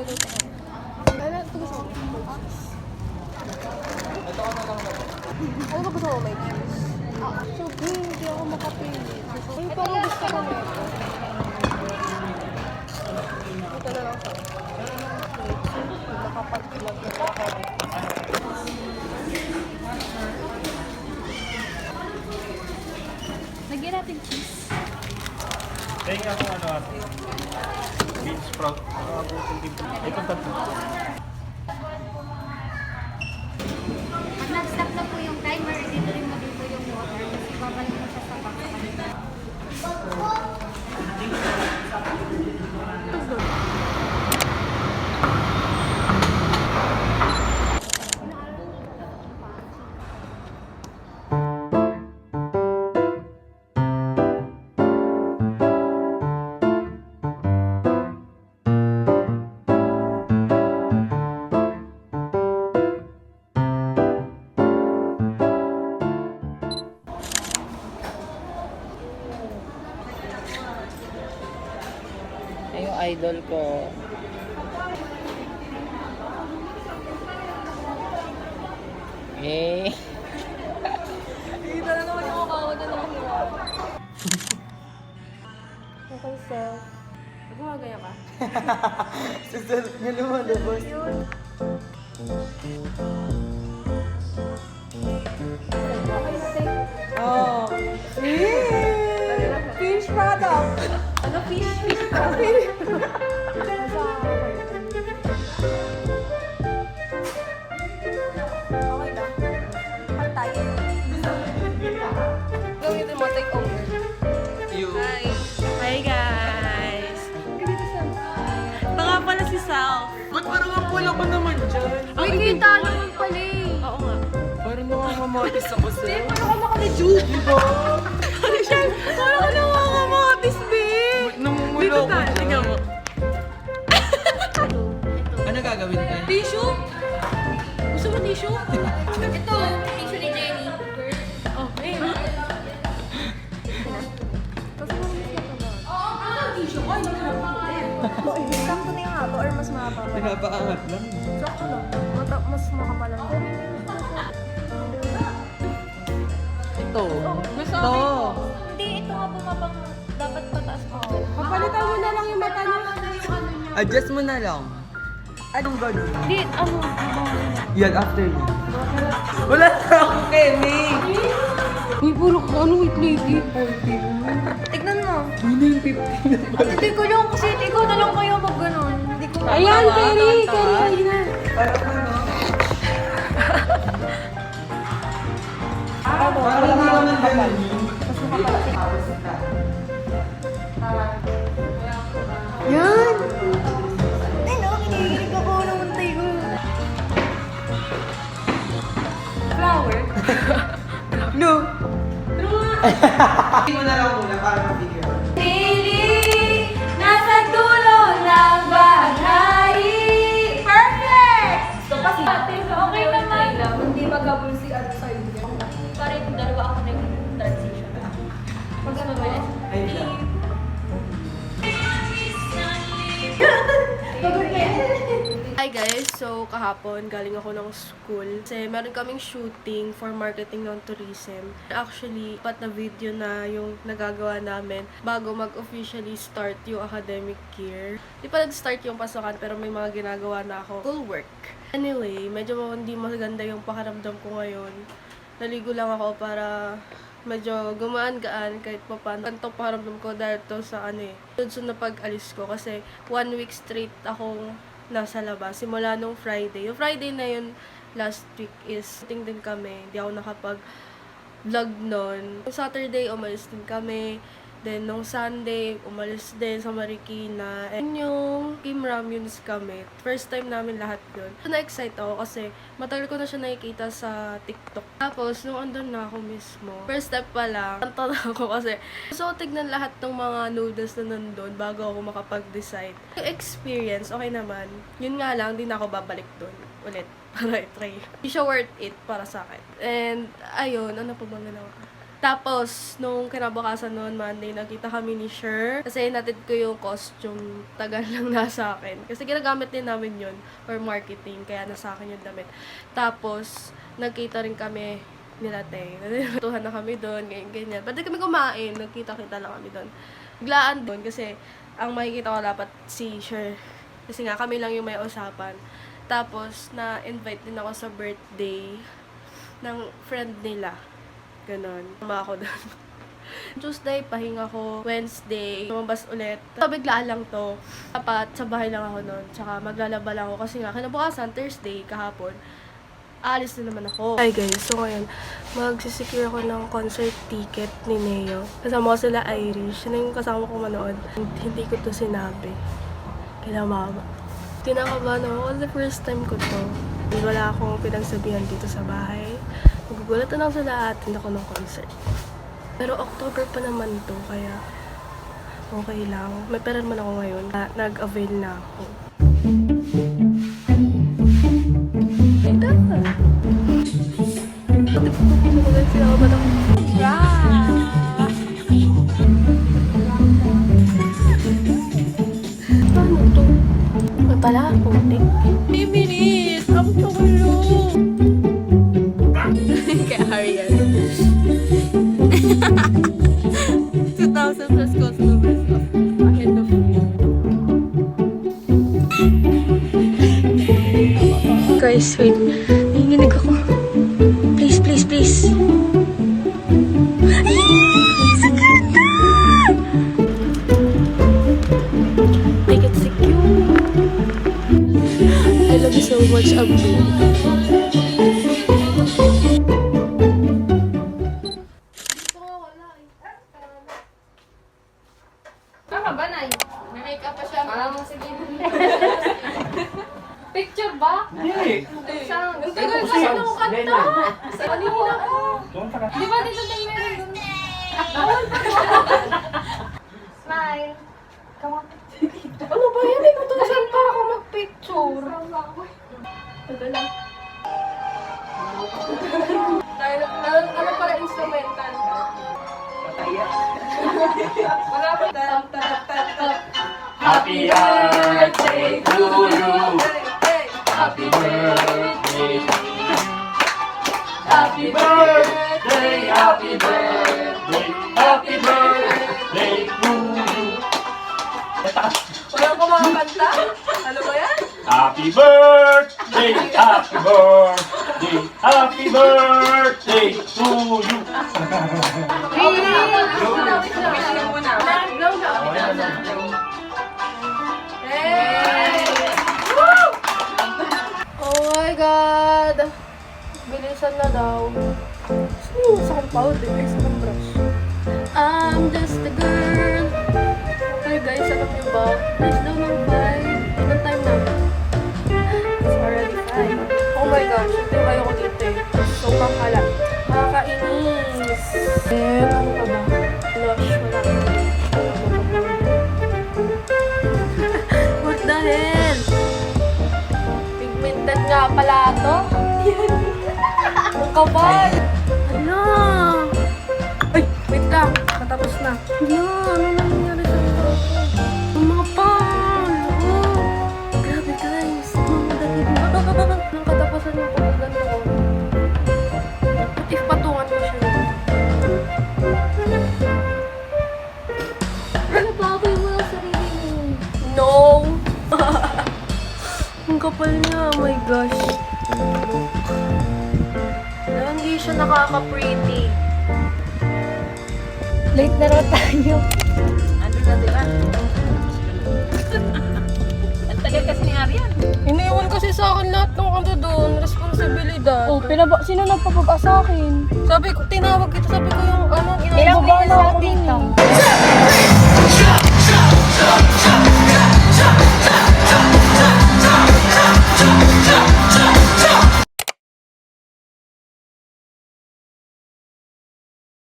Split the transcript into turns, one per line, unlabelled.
Magluluto ako. Ano, ito gusto ko.
Ito ka na lang na.
Ano ba gusto ko? May cheese? So, hindi ako makapili. Ay, parang gusto ko na ito. Ito na lang sa nakapag-vlog na ako.
Lagyan natin cheese.
Tingnan ako ano ate. Bean sprout. Nakabutin din ko. Itong tatlo.
Pag nag-stop na po yung timer, dito rin mo din po yung water. Kasi babalik mo siya sa box.
Ay, yung idol ko. Eh.
Hindi na naman ako kawa na naman nila. Okay, sir. Gumagaya ka?
Susunod niya lumalabas.
Okay, sir.
Oh.
Fish product. Ano fish? Fish product. Okay na. Pantay. Gawin mo, take over.
You.
Hi! Hi guys! Ito nga pala si Sal.
Ba't parang ang pula ko naman dyan?
Ay, kita naman pala eh. Oo nga.
Parang nakakamatis ako sa'yo.
Parang ka naka-juke.
Diba?
Parang ka nakakamatis, babe.
Ba't namumula
Dito
ko
tayo,
dyan?
tingnan mo.
Ano gagawin tayo?
Tissue? Gusto mo tissue?
Ito, tissue ni Jenny.
Oh, ayun.
Sakto na yung haba or mas mahaba pa?
Pinapaangat lang.
Sakto lang. Mas makapal lang.
Ito.
Gusto
Ito.
Hindi, ito nga bumabang. Dapat pataas mo.
Papalitan mo na lang yung mata niya.
Adjust mo na lang. Anong gano'n?
Hindi, ano?
Yan, after yun. Wala na ako, Kenny!
Uy, puro ka, ano, wait, lady.
Tignan mo.
Hindi yung 15 na pala.
Hindi ko lang kasi ikaw na lang kayo mag ganon. Hindi ko
Ayan, Kerry! Kerry, ayun na.
Parang ano?
Ano?
Parang hindi naman ganun yun.
Yan! Ay no, kinikilig ako ng untay ko. Flower?
No! Hindi mo na lang muna para mabigyan.
Pili! Nasa dulo ng bahay! Perfect! So, kasi okay naman.
Hindi magabol si ano sa'yo.
Parang dalawa ako nag-transition.
Magkano ba yan?
Ayun siya.
Hi guys! So, kahapon galing ako ng school. Kasi meron kaming shooting for marketing ng tourism. Actually, pat na video na yung nagagawa namin bago mag-officially start yung academic year. Di pa nag-start yung pasokan pero may mga ginagawa na ako. School work. Anyway, medyo hindi maganda yung pakiramdam ko ngayon. Naligo lang ako para medyo gumaan-gaan kahit pa paano. Ganito pakiramdam ko dahil to sa ano eh. Sunod na pag-alis ko kasi 1 week straight akong nasa labas. Simula nung Friday. Yung Friday na yun, last week is ting din kami. Hindi ako nakapag-vlog nun. Yung Saturday, umalis din kami. Then, nung Sunday, umalis din sa Marikina. And yung Kim Ramyuns kami. First time namin lahat yun. Na-excite ako kasi matagal ko na siya nakikita sa TikTok. Tapos, nung andun na ako mismo, first step pa lang, tanta na ako kasi gusto ko tignan lahat ng mga noodles na nandun bago ako makapag-decide. Yung experience, okay naman. Yun nga lang, di na ako babalik dun ulit para i-try. Hindi siya worth it para sa akin. And, ayun, ano pa bang ginawa? Tapos, nung kinabukasan noon, Monday, nakita kami ni Sher. Kasi natid ko yung costume, tagal lang nasa akin. Kasi ginagamit din namin yun for marketing, kaya nasa akin yung damit. Tapos, nagkita rin kami nila Tay. Natuhan na kami doon, ganyan. Pwede kami kumain, nagkita-kita lang kami doon. Biglaan doon kasi ang makikita ko dapat si Sher. Kasi nga, kami lang yung may usapan. Tapos, na-invite din ako sa birthday ng friend nila. Ganon. Tama ako doon. Tuesday, pahinga ko. Wednesday, lumabas ulit. Biglaan lang to. Dapat sa bahay lang ako noon. Tsaka maglalaba lang ako. Kasi nga, kinabukasan, Thursday, kahapon, aalis na naman ako. Hi guys, so ngayon, magsisecure ako ng concert ticket ni Neo. Kasama ko sila Irish. Yun yung kasama ko manood. Hindi ko to sinabi. Kaya mama. Tinakabahan ako. The first time ko to. Wala akong pinagsabihan dito sa bahay. Magugulatan ako sa lahat. Hindi ako ng concert. Pero October pa naman to. Kaya okay lang. May pera naman ako ngayon. Nag-avail na ako. Paano to? May pala, putik. 3 minutes! Ang tulong! Kaya Ariel. 2,000 plus customers ahead of me. Guys, wait. Nanginginig ako. Please, please, please. Make it secure. I love you so much, Abdu.
Tama ba, Nay? May make-up pa siya. Sige. Picture ba?
Hindi.
Ang tagal kasi nung kanta. Kanina ka.
Doon ka na.
Di ba dito din meron dun? Bawal pa to. Smile. Come on. Ano ba yan? May kutusan pa ako mag-picture. Tagal lang. Ano pala instrumental? Wala pa.
Happy birthday to you. Happy birthday. Happy birthday. Happy birthday. Happy birthday to you.
Walang kumakanta? Ano ba yan?
Happy birthday. Happy birthday. Happy birthday to you.
Oh my God! Bilisan na daw. Saan yung sa kong powder? Ay, sa kong brush. I'm just a girl. Okay guys, alam niyo ba? Please daw ng 5. Ilang time na? It's already 5. Oh my gosh, hindi kayo ko dito eh. So, panghala. Nakakainis. Then, ano pa ba? Blush, wala. What the hell? Pigmented nga pala ito. Ang kapal. Ano? Ay, wait lang. Matapos na. Ano nangyari sa mga ang mga pang. Oh. Grabe guys. Mga dagig na. Nang katapusan yung pagkagan ko. What if patungan ko siya?
Ano ba ako yung mga sarili mo?
No! Ang kapal niya, oh my gosh. Hindi siya nakaka-pretty.
Late na raw tayo.
Ano na, di ba? Ang tagal kasi ni Arian.
Iniwan kasi sa akin lahat ng ano doon, responsibilidad.
Oh, sino nagpapaba sa akin?
Sabi ko, tinawag kita, sabi ko yung ano,
Ilang minutes
na ako
natin
dito.